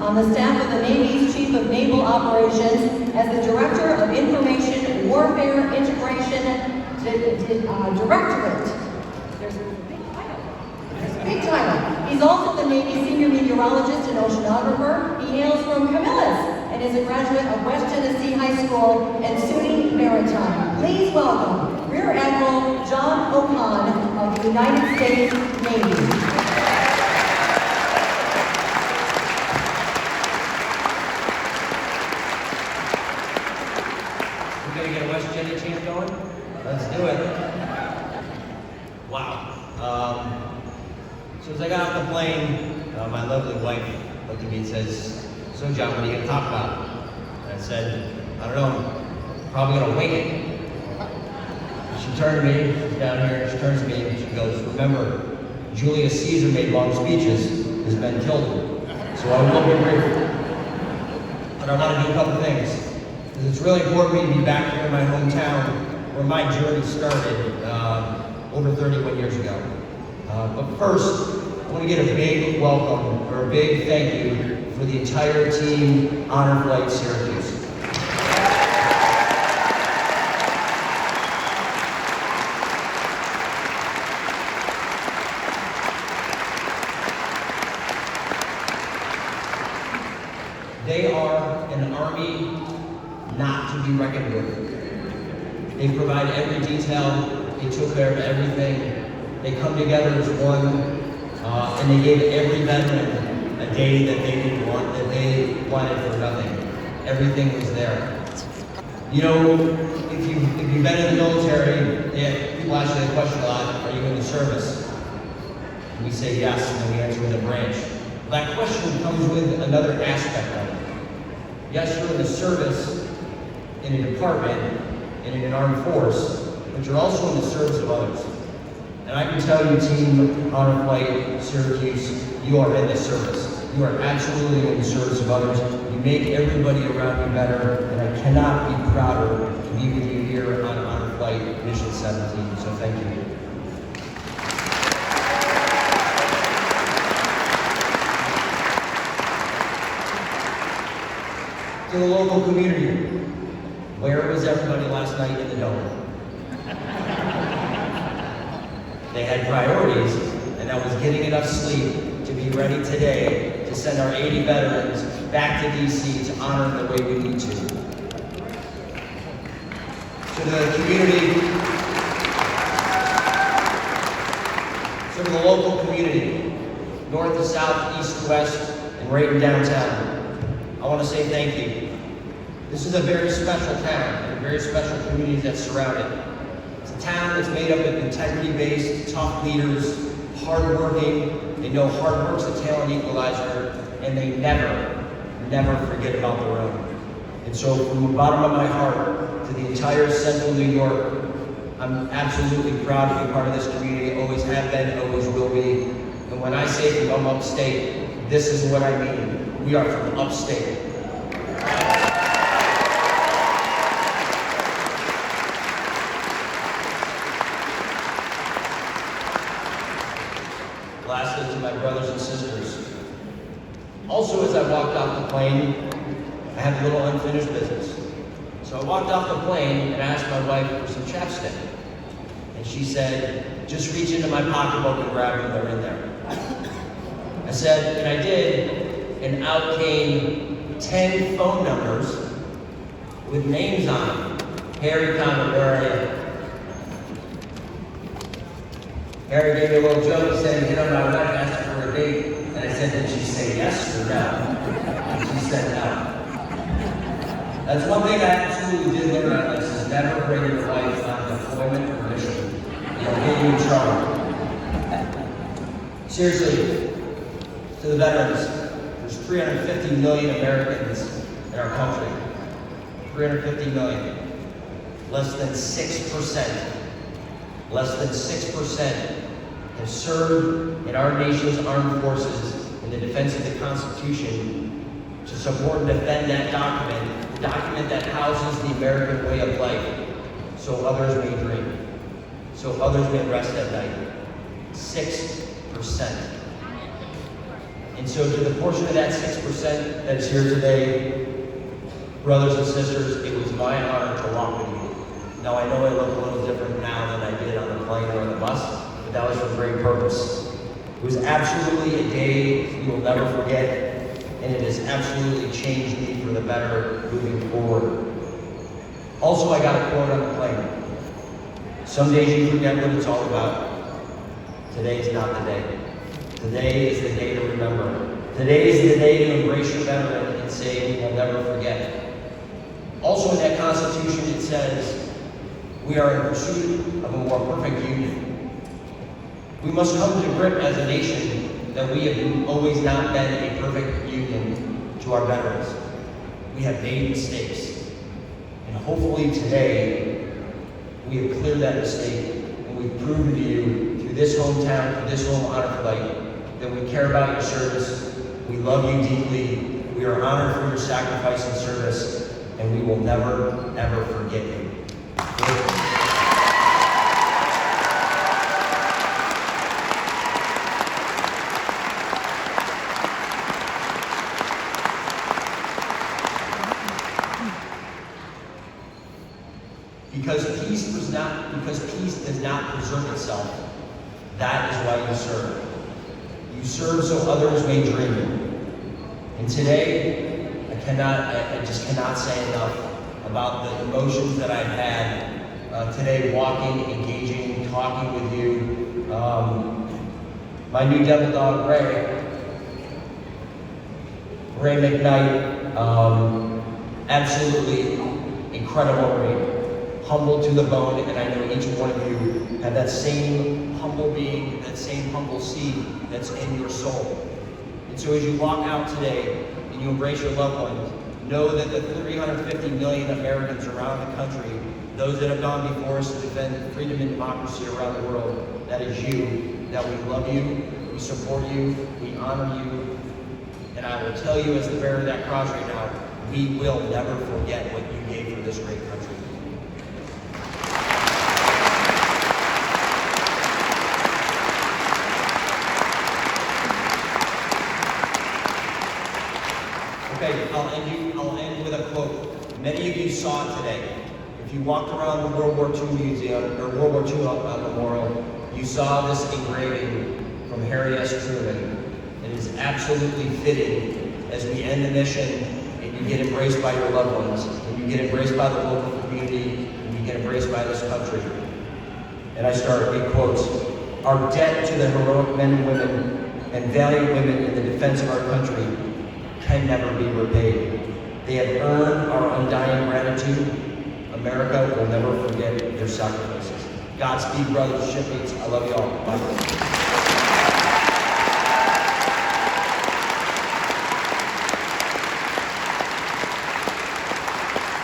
on the staff of the Navy's Chief of Naval Operations as the Director of Information Warfare Integration Directorate. There's a big title. He's also the Navy's Senior Meteorologist and Oceanographer. He hails from Camillus and is a graduate of West Tennessee High School and SUNY Maritime. Please welcome Rear Admiral John Okon of the United States Navy. Let's do it. Wow. So as I got off the plane, my lovely wife looked at me and says, "So John, what are you going to talk about?" And I said, "I don't know, probably going to wing it." She turned to me, she's down here, she turns to me and she goes, "Remember, Julius Caesar made long speeches, his men killed him. So I will be brief. But I want to do a couple things. Because it's really important for me to be back here in my hometown where my journey started over 31 years ago. But first, I want to get a big welcome or a big thank you for the entire team Honor Flight Syracuse. They are an army not to be reckoned with. They provide every detail, they took care of everything, they come together as one, and they gave every veteran a day that they didn't want, that they wanted for nothing. Everything was there. You know, if you've been in the military, people ask you that question a lot, are you in the service? And we say yes, and then we answer with a branch. That question comes with another aspect of it. Yes, you're in the service, in a department, and in an armed force, but you're also in the service of others. And I can tell you, Team Honor Flight Syracuse, you are in the service. You are absolutely in the service of others. You make everybody around you better, and I cannot be prouder to be with you here on Honor Flight Mission 17, so thank you. To the local community, where was everybody last night in the dome? They had priorities, and that was getting enough sleep to be ready today to send our 80 veterans back to DC to honor them the way we need to. To the community, to the local community, north to south, east to west, and right in downtown, I want to say thank you. This is a very special town and a very special community that's surrounded. It's a town that's made up of integrity-based, tough leaders, hardworking. They know hard work's a talent equalizer, and they never forget about their own. And so from the bottom of my heart to the entire central New York, I'm absolutely proud to be part of this community, always have been, always will be. And when I say from upstate, this is what I mean. We are from upstate. Lastly, to my brothers and sisters. Also, as I walked off the plane, I had a little unfinished business. So I walked off the plane and asked my wife for some chapstick. And she said, just reach into my pocketbook and grab them, they're in there. I said, and I did. And out came 10 phone numbers with names on them. Harry Connor, where are you? Harry gave me a little joke. He said, you know, my wife asked her for a date. And I said, did she say yes or no? And she said no. That's one thing I absolutely did learn out of this, is never bring your wife on deployment or mission. It'll get you in trouble. Seriously, to the veterans, there's 350 million Americans in our country. 350 million. Less than 6%. Less than 6% have served in our nation's armed forces in the defense of the Constitution to support and defend that document, the document that houses the American way of life, so others may dream, so others may rest at night. 6%. And so to the portion of that 6% that is here today, brothers and sisters, it was my honor to walk with you. Now I know I look a little different now than I did on the plane or on the bus, but that was for great purpose. It was absolutely a day we will never forget, and it has absolutely changed me for the better moving forward. Also, I got a quote on the plane. Some days you forget what it's all about. Today is not the day. Today is the day to remember. Today is the day to embrace your veteran and say, we will never forget. Also in that Constitution it says, we are in pursuit of a more perfect union. We must come to grip as a nation that we have always not been a perfect union to our veterans. We have made mistakes. And hopefully today, we have cleared that mistake and we've proven to you through this hometown, through this home honor flight, that we care about your service, we love you deeply, we are honored for your sacrifice and service, and we will never, ever forget you. Because peace does not preserve itself. That is why you serve. You serve so others may dream. And today, I just cannot say enough about the emotions that I've had today, walking, engaging, talking with you. My new devil dog, Ray McKnight, absolutely incredible Ray. Humble to the bone, and I know each one of you have that same humble being, that same humble seed that's in your soul. And so as you walk out today and you embrace your loved ones, know that the 350 million Americans around the country, those that have gone before us to defend freedom and democracy around the world, that is you, that we love you, we support you, we honor you, and I will tell you as the bearer of that cross right now, we will never forget what you gave for this great country. Okay, I'll end with a quote. Many of you saw it today. If you walked around the World War II Museum, or World War II Memorial, you saw this engraving from Harry S. Truman. It is absolutely fitting as we end the mission and you get embraced by your loved ones, and you get embraced by the local community, and you get embraced by this country. And I start with quotes. Our debt to the heroic men and women and valiant women in the defense of our country can never be repaid. They have earned our undying gratitude. America will never forget their sacrifices. Godspeed, brothers and shipmates. I love you all. Bye.